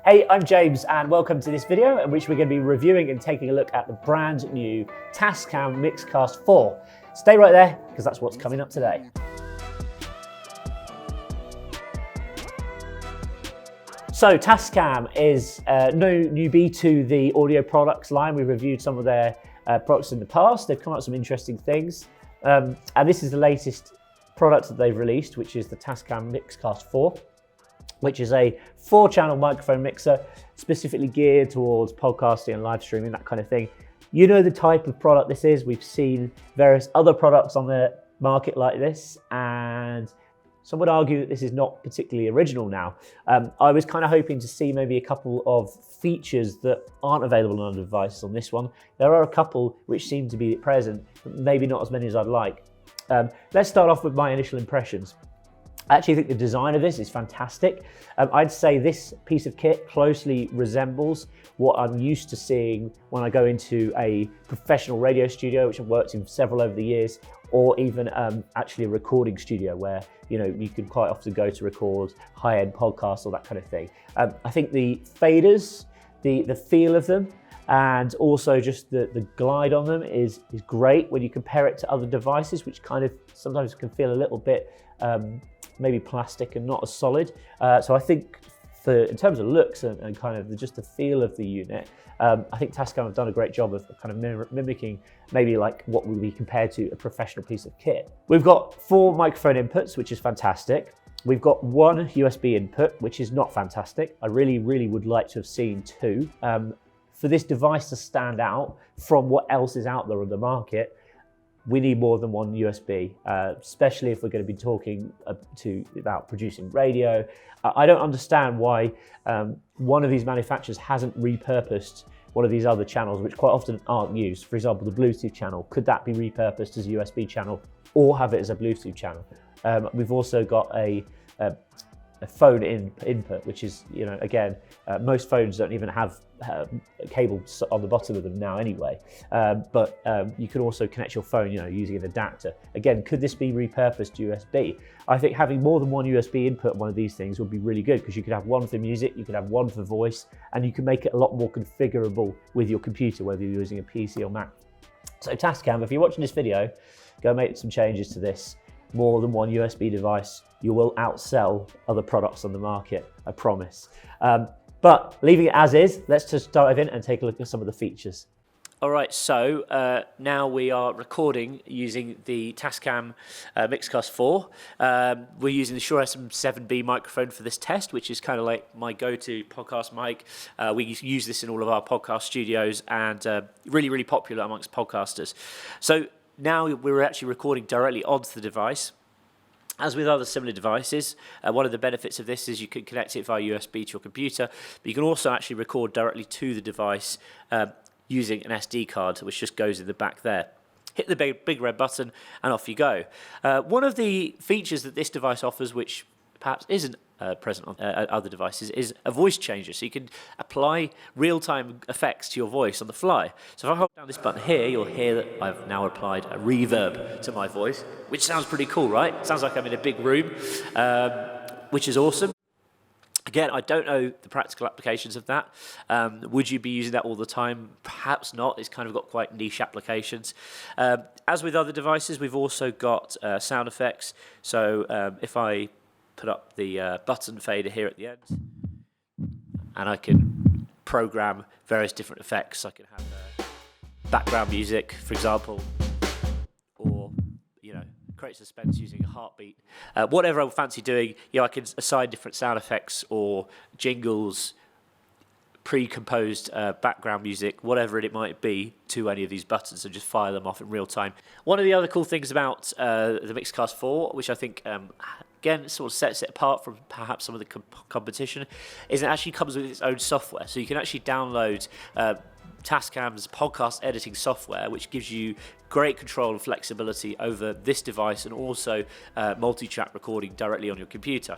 Hey, I'm James and welcome to this video in which we're going to be reviewing and taking a look at the brand new Tascam Mixcast 4. Stay right there because that's what's coming up today. So Tascam is no newbie to the audio products line. We've reviewed some of their products in the past. They've come up with some interesting things. And this is the latest product that they've released, which is the Tascam Mixcast 4. Which is a 4-channel microphone mixer specifically geared towards podcasting and live streaming, that kind of thing. You know the type of product this is. We've seen various other products on the market like this, and some would argue that this is not particularly original now. I was kind of hoping to see maybe a couple of features that aren't available on other devices on this one. There are a couple which seem to be present, but maybe not as many as I'd like. Let's start off with my initial impressions. I actually think the design of this is fantastic. I'd say this piece of kit closely resembles what I'm used to seeing when I go into a professional radio studio, which I've worked in several over the years, or even actually a recording studio where you can quite often go to record high-end podcasts or that kind of thing. I think the faders, the feel of them, and also just the glide on them is great when you compare it to other devices, which kind of sometimes can feel a little bit maybe plastic and not as solid. So I think in terms of looks and kind of just the feel of the unit, I think Tascam have done a great job of kind of mimicking maybe like what would be compared to a professional piece of kit. We've got 4 microphone inputs, which is fantastic. We've got 1 USB input, which is not fantastic. I really, really would like to have seen 2. For this device to stand out from what else is out there on the market, we need more than 1 USB, especially if we're going to be talking about producing radio. I don't understand why one of these manufacturers hasn't repurposed one of these other channels, which quite often aren't used. For example, the Bluetooth channel, could that be repurposed as a USB channel or have it as a Bluetooth channel? We've also got a phone input, which is, again, most phones don't even have cables on the bottom of them now anyway. But you can also connect your phone, using an adapter. Again, could this be repurposed USB? I think having more than 1 USB input on one of these things would be really good because you could have 1 for music, you could have 1 for voice, and you can make it a lot more configurable with your computer, whether you're using a PC or Mac. So Tascam, if you're watching this video, go make some changes to this. More than 1 USB device, you will outsell other products on the market, I promise. But leaving it as is, let's just dive in and take a look at some of the features. All right, so now we are recording using the Tascam Mixcast 4. We're using the Shure SM7B microphone for this test, which is kind of like my go-to podcast mic. We use this in all of our podcast studios and really, really popular amongst podcasters. So now we're actually recording directly onto the device. As with other similar devices, one of the benefits of this is you can connect it via USB to your computer, but you can also actually record directly to the device using an SD card, which just goes in the back there. Hit the big red button and off you go. One of the features that this device offers, which perhaps isn't present on other devices, is a voice changer. So you can apply real-time effects to your voice on the fly. So if I hold down this button here, you'll hear that I've now applied a reverb to my voice, which sounds pretty cool, right? Sounds like I'm in a big room, which is awesome. Again, I don't know the practical applications of that. Would you be using that all the time? Perhaps not. It's kind of got quite niche applications. As with other devices, we've also got sound effects. So if I put up the button fader here at the end, and I can program various different effects. I can have background music, for example, or create suspense using a heartbeat. Whatever I fancy doing, I can assign different sound effects or jingles, pre-composed background music, whatever it might be, to any of these buttons and just fire them off in real time. One of the other cool things about the Mixcast 4, which I think again sort of sets it apart from perhaps some of the competition, is it actually comes with its own software. So you can actually download Tascam's podcast editing software, which gives you great control and flexibility over this device and also multi-track recording directly on your computer.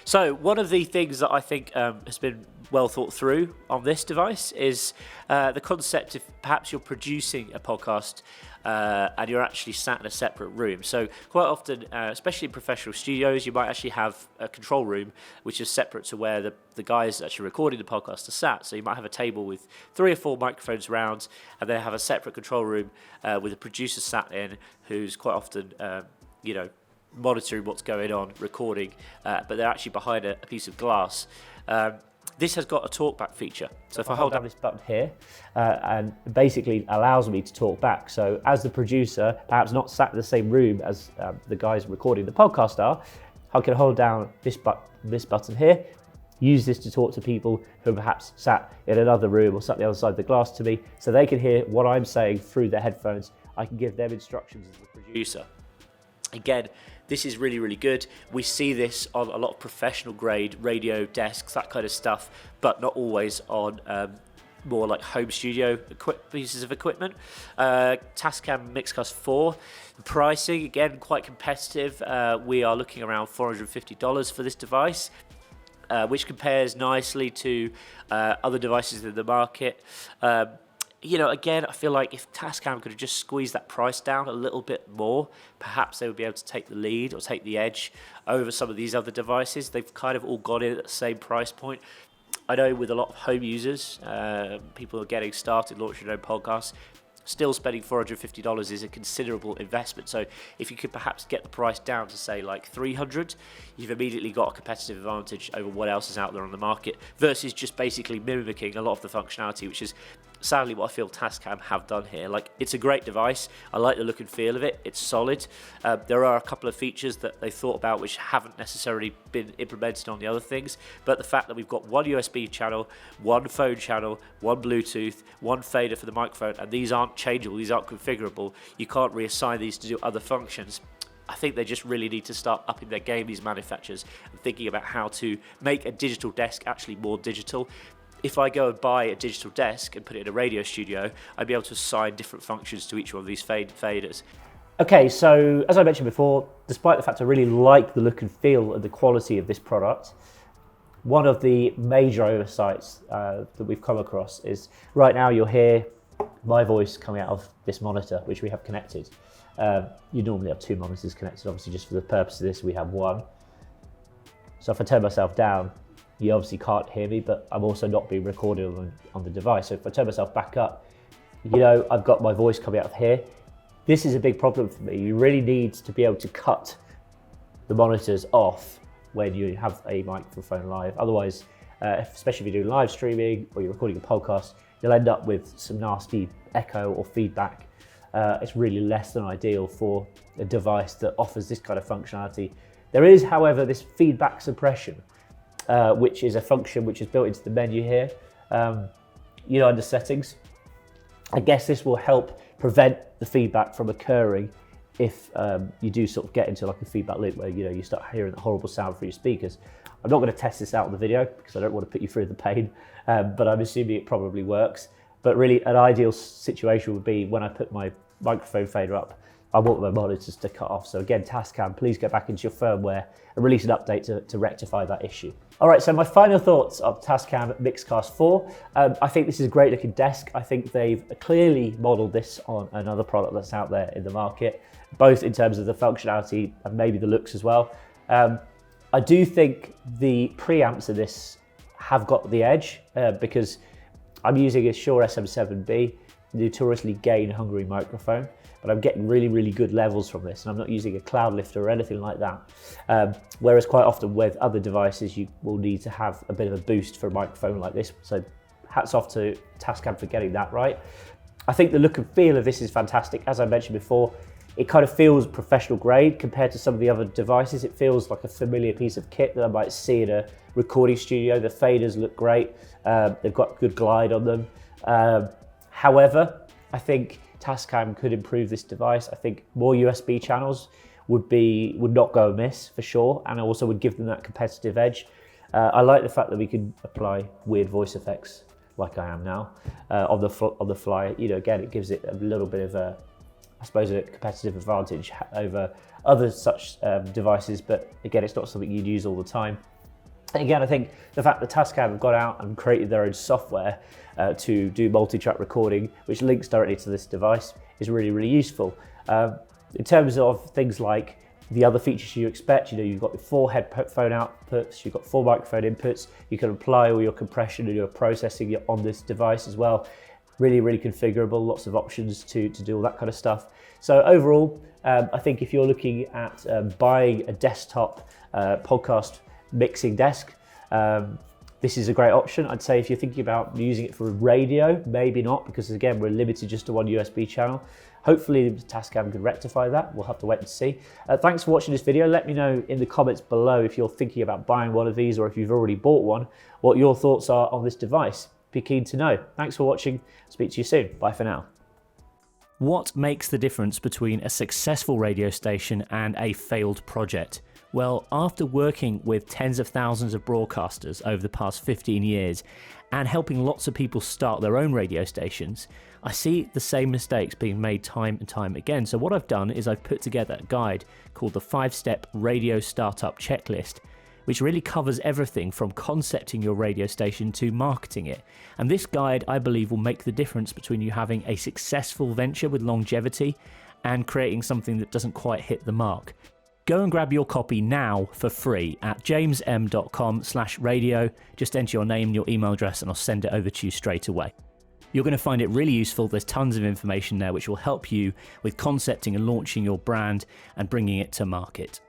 So one of the things that I think has been well thought through on this device is the concept of perhaps you're producing a podcast and you're actually sat in a separate room. So quite often, especially in professional studios, you might actually have a control room which is separate to where the guys actually recording the podcast are sat. So you might have a table with 3 or 4 microphones around, and then have a separate control room with a producer sat in who's quite often, monitoring what's going on, recording, but they're actually behind a piece of glass. This has got a talkback feature. So if I hold down this button here, and basically allows me to talk back. So as the producer, perhaps not sat in the same room as the guys recording the podcast are, I can hold down this button here, use this to talk to people who perhaps sat in another room or sat the other side of the glass to me, so they can hear what I'm saying through their headphones. I can give them instructions as the producer. Again, this is really, really good. We see this on a lot of professional grade radio desks, that kind of stuff, but not always on more like home studio pieces of equipment. Tascam Mixcast 4, pricing, again, quite competitive. We are looking around $450 for this device, which compares nicely to other devices in the market. Again, I feel like if Tascam could have just squeezed that price down a little bit more, perhaps they would be able to take the lead or take the edge over some of these other devices. They've kind of all got in at the same price point. I know with a lot of home users, people are getting started, launching their own podcasts, still spending $450 is a considerable investment. So if you could perhaps get the price down to say like $300, you've immediately got a competitive advantage over what else is out there on the market versus just basically mimicking a lot of the functionality, which is sadly what I feel Tascam have done here. Like, it's a great device. I like the look and feel of it. It's solid. There are a couple of features that they thought about which haven't necessarily been implemented on the other things, but the fact that we've got one USB channel, one phone channel, one Bluetooth, one fader for the microphone, and these aren't changeable, these aren't configurable. You can't reassign these to do other functions. I think they just really need to start upping their game, these manufacturers, and thinking about how to make a digital desk actually more digital. If I go and buy a digital desk and put it in a radio studio, I'd be able to assign different functions to each one of these faders. Okay, so as I mentioned before, despite the fact I really like the look and feel and the quality of this product, one of the major oversights that we've come across is right now you'll hear my voice coming out of this monitor, which we have connected. You normally have 2 monitors connected, obviously just for the purpose of this we have one. So if I turn myself down, you obviously can't hear me, but I'm also not being recorded on the device. So if I turn myself back up, I've got my voice coming out of here. This is a big problem for me. You really need to be able to cut the monitors off when you have a microphone live. Otherwise, especially if you're doing live streaming or you're recording a podcast, you'll end up with some nasty echo or feedback. It's really less than ideal for a device that offers this kind of functionality. There is, however, this feedback suppression, which is a function which is built into the menu here, under settings. I guess this will help prevent the feedback from occurring if you do sort of get into like a feedback loop where you start hearing the horrible sound through your speakers. I'm not going to test this out in the video because I don't want to put you through the pain, but I'm assuming it probably works. But really, an ideal situation would be when I put my microphone fader up, I want my monitors to cut off. So again, Tascam, please go back into your firmware and release an update to rectify that issue. All right, so my final thoughts of Tascam Mixcast 4. I think this is a great looking desk. I think they've clearly modeled this on another product that's out there in the market, both in terms of the functionality and maybe the looks as well. I do think the preamps of this have got the edge because I'm using a Shure SM7B, notoriously gain hungry microphone, but I'm getting really, really good levels from this, and I'm not using a cloud lifter or anything like that. Whereas quite often with other devices, you will need to have a bit of a boost for a microphone like this. So hats off to Tascam for getting that right. I think the look and feel of this is fantastic. As I mentioned before, it kind of feels professional grade compared to some of the other devices. It feels like a familiar piece of kit that I might see in a recording studio. The faders look great. They've got good glide on them. However, I think Tascam could improve this device. I think more USB channels would not go amiss for sure, and also would give them that competitive edge. I like the fact that we can apply weird voice effects like I am now on the fly. Again, it gives it a little bit of I suppose, a competitive advantage over other such devices, but again, it's not something you'd use all the time. And again, I think the fact that Tascam have got out and created their own software to do multi-track recording, which links directly to this device, is really, really useful. In terms of things like the other features you expect, you've got 4 headphone outputs, you've got 4 microphone inputs, you can apply all your compression and your processing on this device as well. Really, really configurable, lots of options to do all that kind of stuff. So overall, I think if you're looking at buying a desktop podcast mixing desk, this is a great option. I'd say if you're thinking about using it for radio, maybe not, because again, we're limited just to one USB channel. Hopefully Tascam can rectify that. We'll have to wait and see. Thanks for watching this video. Let me know in the comments below if you're thinking about buying one of these, or if you've already bought one, what your thoughts are on this device. Be keen to know. Thanks for watching. Speak to you soon. Bye for now. What makes the difference between a successful radio station and a failed project? Well, after working with tens of thousands of broadcasters over the past 15 years and helping lots of people start their own radio stations, I see the same mistakes being made time and time again. So what I've done is I've put together a guide called the 5-Step Radio Startup Checklist, which really covers everything from concepting your radio station to marketing it. And this guide, I believe, will make the difference between you having a successful venture with longevity and creating something that doesn't quite hit the mark. Go and grab your copy now for free at jamesm.com/radio. Just enter your name and your email address and I'll send it over to you straight away. You're going to find it really useful. There's tons of information there which will help you with concepting and launching your brand and bringing it to market.